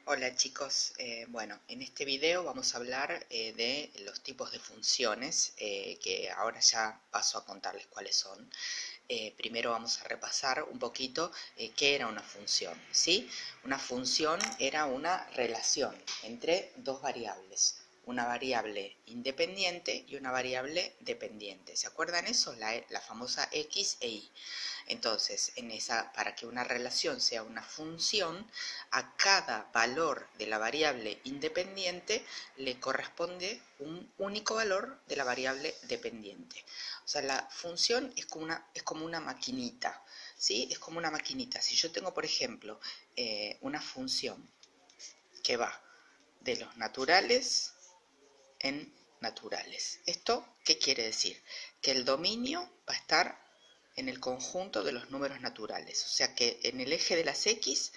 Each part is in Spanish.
Hola chicos, bueno, en este video vamos a hablar de los tipos de funciones, que ahora ya paso a contarles cuáles son. Primero vamos a repasar un poquito qué era una función, ¿sí? Una función era una relación entre dos variables, una variable independiente y una variable dependiente. ¿Se acuerdan eso? La famosa X e Y. Entonces, para que una relación sea una función, a cada valor de la variable independiente le corresponde un único valor de la variable dependiente. O sea, la función es como una maquinita, ¿sí? Es como una maquinita. Si yo tengo, por ejemplo, una función que va de los naturales en naturales. ¿Esto qué quiere decir? Que el dominio va a estar en el conjunto de los números naturales. O sea que en el eje de las X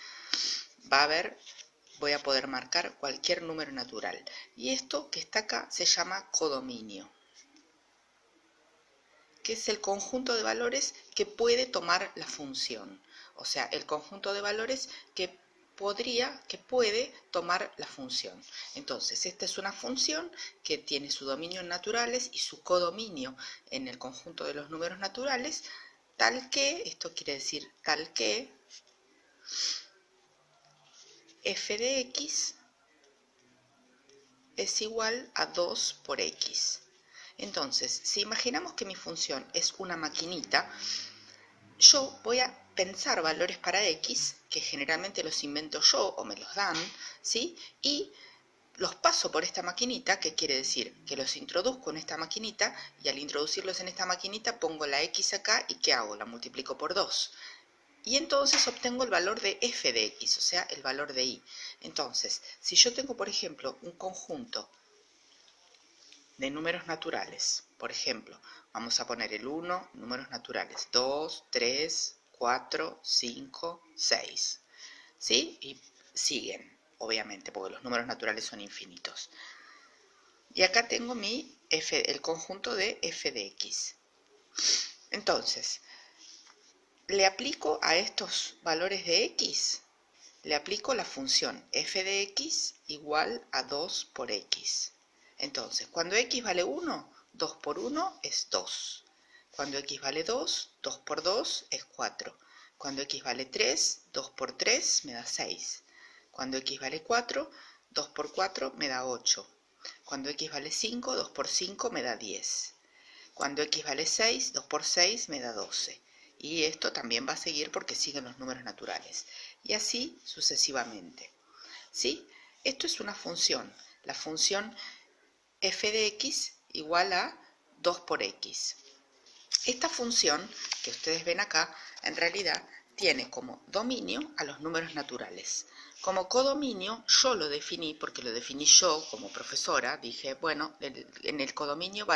voy a poder marcar cualquier número natural. Y esto que está acá se llama codominio, que es el conjunto de valores que puede tomar la función. O sea, el conjunto de valores que puede tomar la función. Entonces, esta es una función que tiene su dominio en naturales y su codominio en el conjunto de los números naturales, tal que, esto quiere decir tal que f de x es igual a 2 por x. Entonces, si imaginamos que mi función es una maquinita, yo voy a pensar valores para x, que generalmente los invento yo o me los dan, ¿sí? Y los paso por esta maquinita, que quiere decir que los introduzco en esta maquinita, y al introducirlos en esta maquinita pongo la x acá, y ¿qué hago? La multiplico por 2. Y entonces obtengo el valor de f de x, o sea, el valor de y. Entonces, si yo tengo, por ejemplo, un conjunto de números naturales, por ejemplo, vamos a poner el 1, números naturales, 2, 3, 4, 5, 6, ¿sí? Y siguen, obviamente, porque los números naturales son infinitos. Y acá tengo el conjunto de f de x. Entonces, le aplico a estos valores de x, le aplico la función f de x igual a 2 por x. Entonces, cuando x vale 1, 2 por 1 es 2. Cuando x vale 2, 2 por 2 es 4. Cuando x vale 3, 2 por 3 me da 6. Cuando x vale 4, 2 por 4 me da 8. Cuando x vale 5, 2 por 5 me da 10. Cuando x vale 6, 2 por 6 me da 12. Y esto también va a seguir porque siguen los números naturales. Y así sucesivamente. ¿Sí? Esto es una función. La función f de x igual a 2 por x. Esta función que ustedes ven acá, en realidad tiene como dominio a los números naturales. Como codominio yo lo definí, porque lo definí yo como profesora, dije, bueno, en el codominio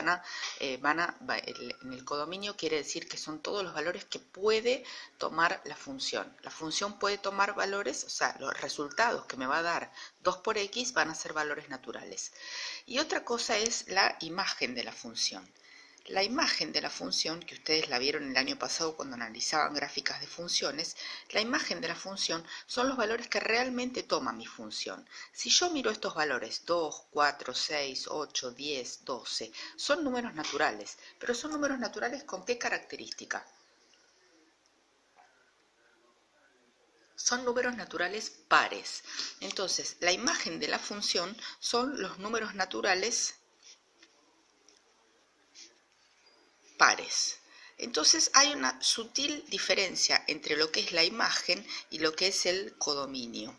en el codominio quiere decir que son todos los valores que puede tomar la función. La función puede tomar valores, o sea, los resultados que me va a dar 2 por x van a ser valores naturales. Y otra cosa es la imagen de la función. La imagen de la función, que ustedes la vieron el año pasado cuando analizaban gráficas de funciones, la imagen de la función son los valores que realmente toma mi función. Si yo miro estos valores, 2, 4, 6, 8, 10, 12, son números naturales, pero son números naturales ¿con qué característica? Son números naturales pares. Entonces, la imagen de la función son los números naturales pares. Entonces hay una sutil diferencia entre lo que es la imagen y lo que es el codominio.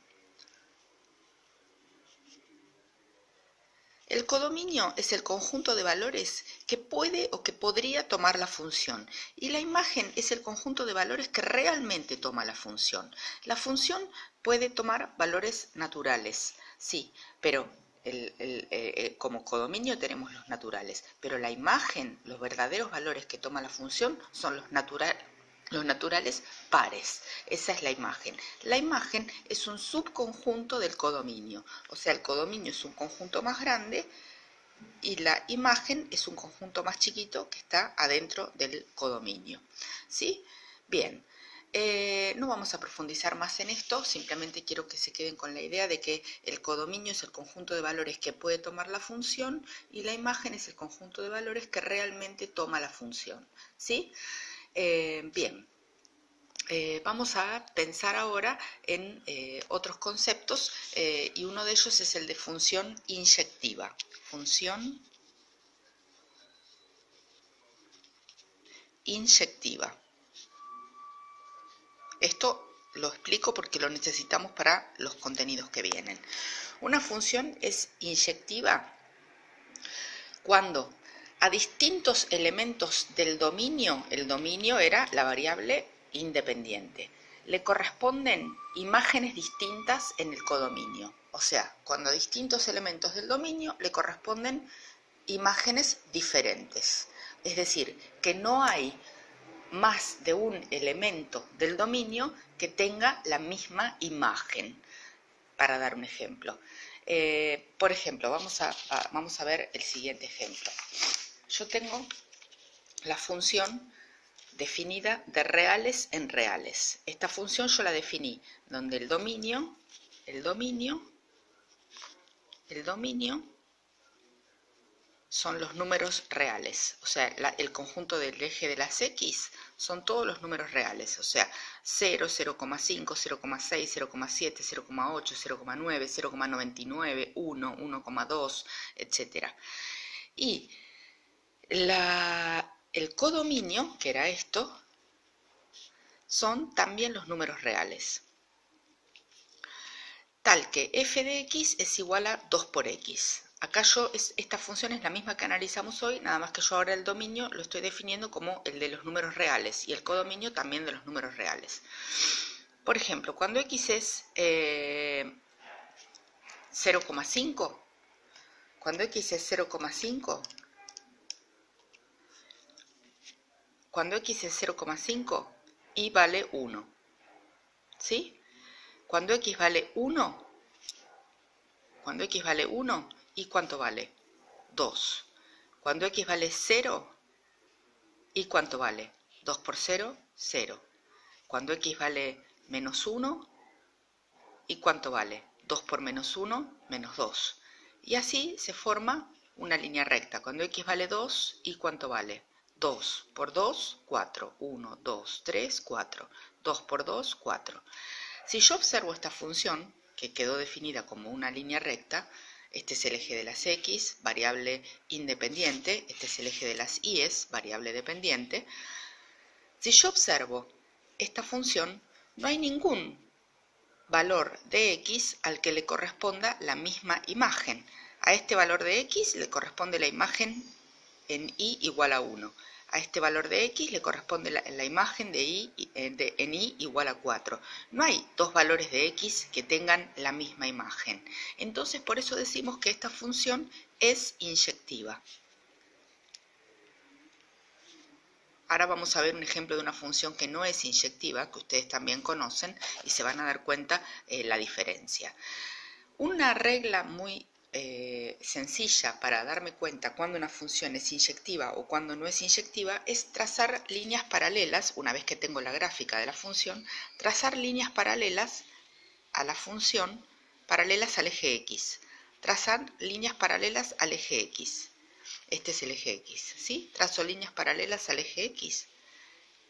El codominio es el conjunto de valores que puede o que podría tomar la función, y la imagen es el conjunto de valores que realmente toma la función. La función puede tomar valores naturales, sí, pero como codominio tenemos los naturales, pero la imagen, los verdaderos valores que toma la función son los naturales pares. Esa es la imagen. La imagen es un subconjunto del codominio, o sea, el codominio es un conjunto más grande y la imagen es un conjunto más chiquito que está adentro del codominio. ¿Sí? Bien. No vamos a profundizar más en esto, simplemente quiero que se queden con la idea de que el codominio es el conjunto de valores que puede tomar la función y la imagen es el conjunto de valores que realmente toma la función, ¿sí? Bien. Vamos a pensar ahora en otros conceptos y uno de ellos es el de función inyectiva. Función inyectiva. Esto lo explico porque lo necesitamos para los contenidos que vienen. Una función es inyectiva cuando a distintos elementos del dominio, el dominio era la variable independiente, le corresponden imágenes distintas en el codominio. O sea, cuando a distintos elementos del dominio le corresponden imágenes diferentes. Es decir, que no hay más de un elemento del dominio que tenga la misma imagen. Para dar un ejemplo. Por ejemplo, vamos a ver el siguiente ejemplo. Yo tengo la función definida de reales en reales. Esta función yo la definí donde el dominio son los números reales, o sea, el conjunto del eje de las X son todos los números reales, o sea, 0, 0,5, 0,6, 0,7, 0,8, 0,9, 0,99, 1, 1,2, etc. Y el codominio, que era esto, son también los números reales. Tal que f de x es igual a 2 por x. Acá esta función es la misma que analizamos hoy, nada más que yo ahora el dominio lo estoy definiendo como el de los números reales y el codominio también de los números reales. Por ejemplo, cuando x es 0,5, cuando x es 0,5, y vale 1, ¿sí? Cuando x vale 1, ¿y cuánto vale? 2. Cuando x vale 0, ¿y cuánto vale? 2 por 0, 0. Cuando x vale menos 1, ¿y cuánto vale? 2 por menos 1, menos 2. Y así se forma una línea recta. Cuando x vale 2, ¿y cuánto vale? 2 por 2, 4. 1, 2, 3, 4. 2 por 2, 4. Si yo observo esta función, que quedó definida como una línea recta, este es el eje de las X, variable independiente, este es el eje de las Y, variable dependiente. Si yo observo esta función, no hay ningún valor de X al que le corresponda la misma imagen. A este valor de X le corresponde la imagen en Y igual a 1. A este valor de X le corresponde la imagen en Y igual a 4. No hay dos valores de X que tengan la misma imagen. Entonces, por eso decimos que esta función es inyectiva. Ahora vamos a ver un ejemplo de una función que no es inyectiva, que ustedes también conocen, y se van a dar cuenta la diferencia. Una regla muy sencilla para darme cuenta cuando una función es inyectiva o cuando no es inyectiva es trazar líneas paralelas, una vez que tengo la gráfica de la función, trazar líneas paralelas a la función, paralelas al eje X. Trazar líneas paralelas al eje X. Este es el eje X, ¿sí? Trazo líneas paralelas al eje X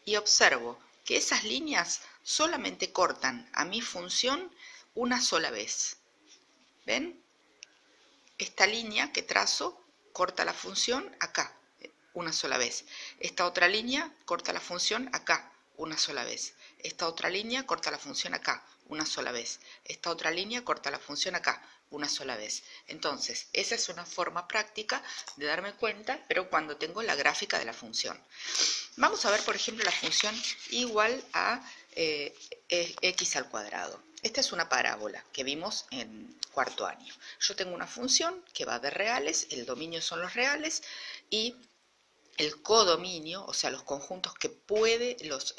y observo que esas líneas solamente cortan a mi función una sola vez. ¿Ven? Esta línea que trazo corta la función acá, una sola vez. Esta otra línea corta la función acá, una sola vez. Esta otra línea corta la función acá, una sola vez. Esta otra línea corta la función acá, una sola vez. Entonces, esa es una forma práctica de darme cuenta, pero cuando tengo la gráfica de la función. Vamos a ver, por ejemplo, la función igual a x al cuadrado. Esta es una parábola que vimos en cuarto año. Yo tengo una función que va de reales, el dominio son los reales y el codominio, o sea, los conjuntos que puede, los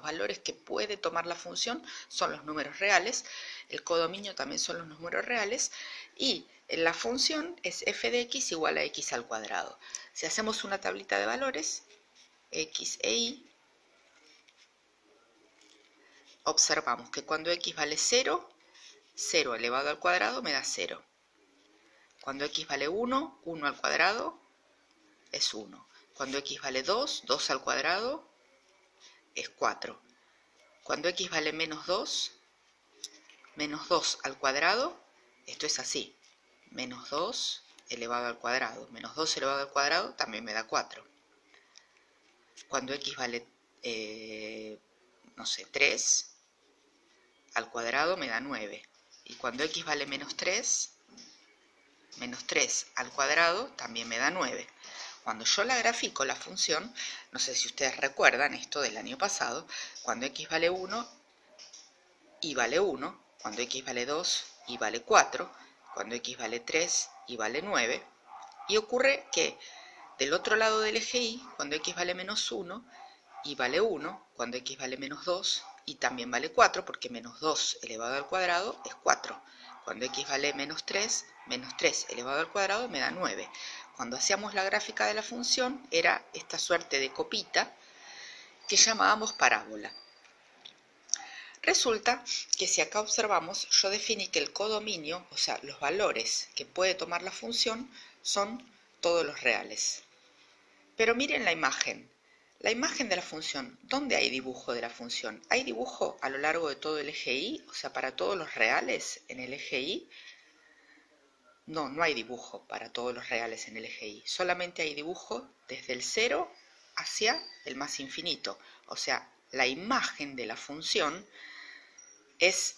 valores que puede tomar la función son los números reales, el codominio también son los números reales y la función es f de x igual a x al cuadrado. Si hacemos una tablita de valores, x e y, observamos que cuando x vale 0, 0 elevado al cuadrado me da 0. Cuando x vale 1, 1 al cuadrado es 1. Cuando x vale 2, 2 al cuadrado es 4. Cuando x vale menos 2 al cuadrado, esto es así, menos 2 elevado al cuadrado. Menos 2 elevado al cuadrado también me da 4. Cuando x vale, no sé, 3 al cuadrado me da 9. Y cuando x vale menos 3 al cuadrado también me da 9. Cuando yo la grafico la función, no sé si ustedes recuerdan esto del año pasado, cuando x vale 1, y vale 1, cuando x vale 2, y vale 4, cuando x vale 3, y vale 9, y ocurre que del otro lado del eje y, cuando x vale menos 1, y vale 1, cuando x vale menos 2, y también vale 4, porque menos 2 elevado al cuadrado es 4. Cuando x vale menos 3 elevado al cuadrado me da 9. Cuando hacíamos la gráfica de la función, era esta suerte de copita que llamábamos parábola. Resulta que si acá observamos, yo definí que el codominio, o sea, los valores que puede tomar la función, son todos los reales. Pero miren la imagen. La imagen de la función, ¿dónde hay dibujo de la función? ¿Hay dibujo a lo largo de todo el eje y? O sea, para todos los reales en el eje y. No, no hay dibujo para todos los reales en el eje y. Solamente hay dibujo desde el 0 hacia el más infinito. O sea, la imagen de la función es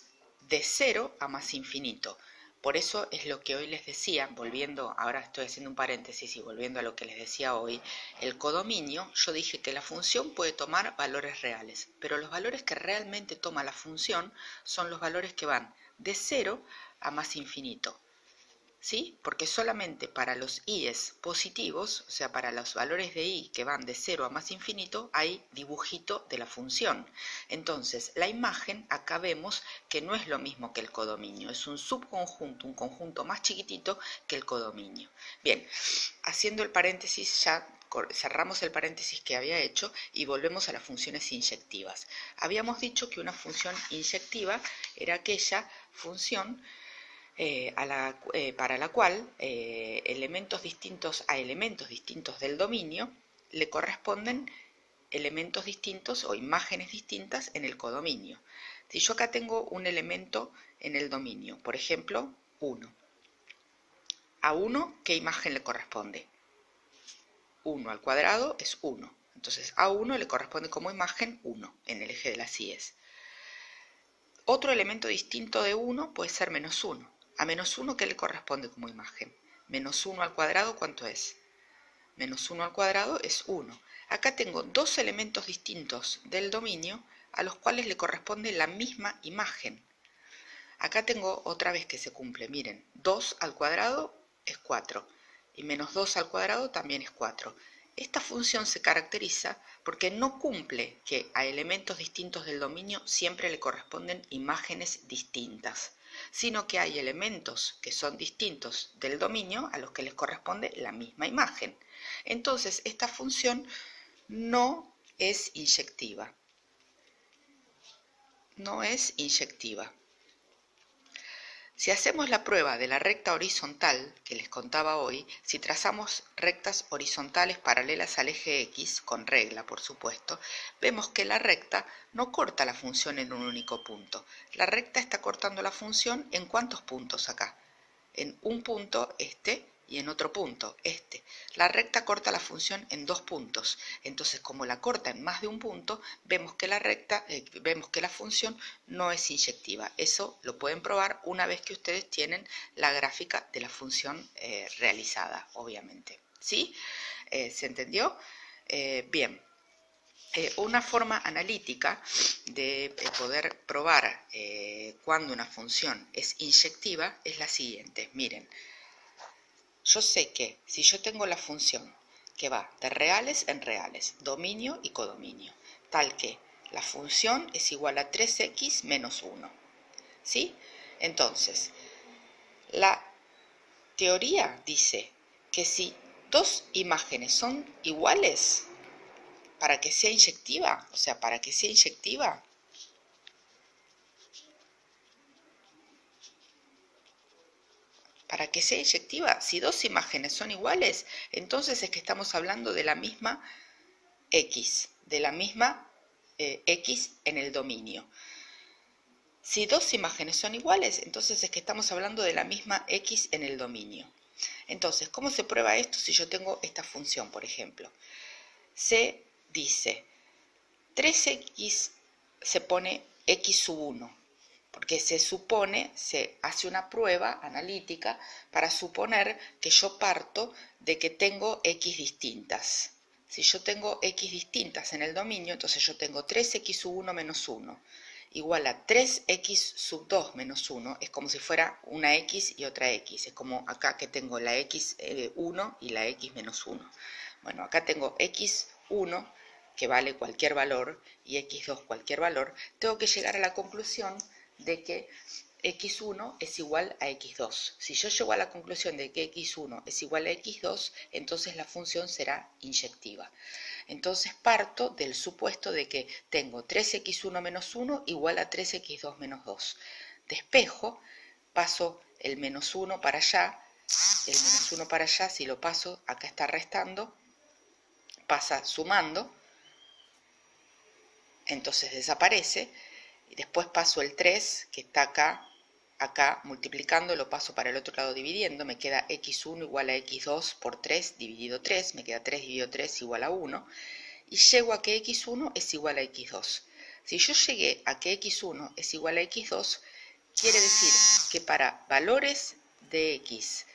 de 0 a más infinito. Por eso es lo que hoy les decía, volviendo, ahora estoy haciendo un paréntesis y volviendo a lo que les decía hoy, el codominio, yo dije que la función puede tomar valores reales, pero los valores que realmente toma la función son los valores que van de 0 a más infinito. ¿Sí? Porque solamente para los i's positivos, o sea, para los valores de i que van de 0 a más infinito, hay dibujito de la función. Entonces, la imagen, acá vemos que no es lo mismo que el codominio, es un subconjunto, un conjunto más chiquitito que el codominio. Bien, haciendo el paréntesis, ya cerramos el paréntesis que había hecho y volvemos a las funciones inyectivas. Habíamos dicho que una función inyectiva era aquella función para la cual elementos distintos del dominio le corresponden elementos distintos o imágenes distintas en el codominio. Si yo acá tengo un elemento en el dominio, por ejemplo, 1. A 1, ¿qué imagen le corresponde? 1 al cuadrado es 1. Entonces a 1 le corresponde como imagen 1 en el eje de las í's. Otro elemento distinto de 1 puede ser menos 1. A menos 1, ¿qué le corresponde como imagen? Menos 1 al cuadrado, ¿cuánto es? Menos 1 al cuadrado es 1. Acá tengo dos elementos distintos del dominio a los cuales le corresponde la misma imagen. Acá tengo otra vez que se cumple, miren, 2 al cuadrado es 4 y menos 2 al cuadrado también es 4. Esta función se caracteriza porque no cumple que a elementos distintos del dominio siempre le corresponden imágenes distintas, sino que hay elementos que son distintos del dominio a los que les corresponde la misma imagen. Entonces, esta función no es inyectiva. No es inyectiva. Si hacemos la prueba de la recta horizontal que les contaba hoy, si trazamos rectas horizontales paralelas al eje X, con regla por supuesto, vemos que la recta no corta la función en un único punto. La recta está cortando la función en ¿cuántos puntos acá? En un punto, este, y en otro punto, este. La recta corta la función en 2 puntos. Entonces, como la corta en más de un punto, vemos que la función no es inyectiva. Eso lo pueden probar una vez que ustedes tienen la gráfica de la función realizada, obviamente. ¿Sí? ¿Se entendió? Bien. Una forma analítica de poder probar cuando una función es inyectiva es la siguiente. Miren, yo sé que si yo tengo la función que va de reales en reales, dominio y codominio, tal que la función es igual a 3x menos 1, ¿sí? Entonces, la teoría dice que si dos imágenes son iguales, para que sea inyectiva, para que sea inyectiva, si dos imágenes son iguales, entonces es que estamos hablando de la misma X, de la misma X en el dominio. Si dos imágenes son iguales, entonces es que estamos hablando de la misma X en el dominio. Entonces, ¿cómo se prueba esto si yo tengo esta función, por ejemplo? Se dice 3x se pone x sub 1, porque se supone, se hace una prueba analítica para suponer que yo parto de que tengo x distintas. Si yo tengo x distintas en el dominio, entonces yo tengo 3x sub 1 menos 1 igual a 3x sub 2 menos 1, es como si fuera una x y otra x, es como acá que tengo la x1 y la x menos 1. Bueno, acá tengo x1 que vale cualquier valor y x2 cualquier valor, tengo que llegar a la conclusión de que x1 es igual a x2. Si yo llego a la conclusión de que x1 es igual a x2, entonces la función será inyectiva. Entonces parto del supuesto de que tengo 3x1 menos 1 igual a 3x2 menos 2. Despejo, paso el menos 1 para allá, el menos 1 para allá, si lo paso, acá está restando, pasa sumando, entonces desaparece, y después paso el 3, que está acá multiplicando, lo paso para el otro lado dividiendo, me queda x1 igual a x2 por 3 dividido 3, me queda 3 dividido 3 igual a 1, y llego a que x1 es igual a x2. Si yo llegué a que x1 es igual a x2, quiere decir que para valores de x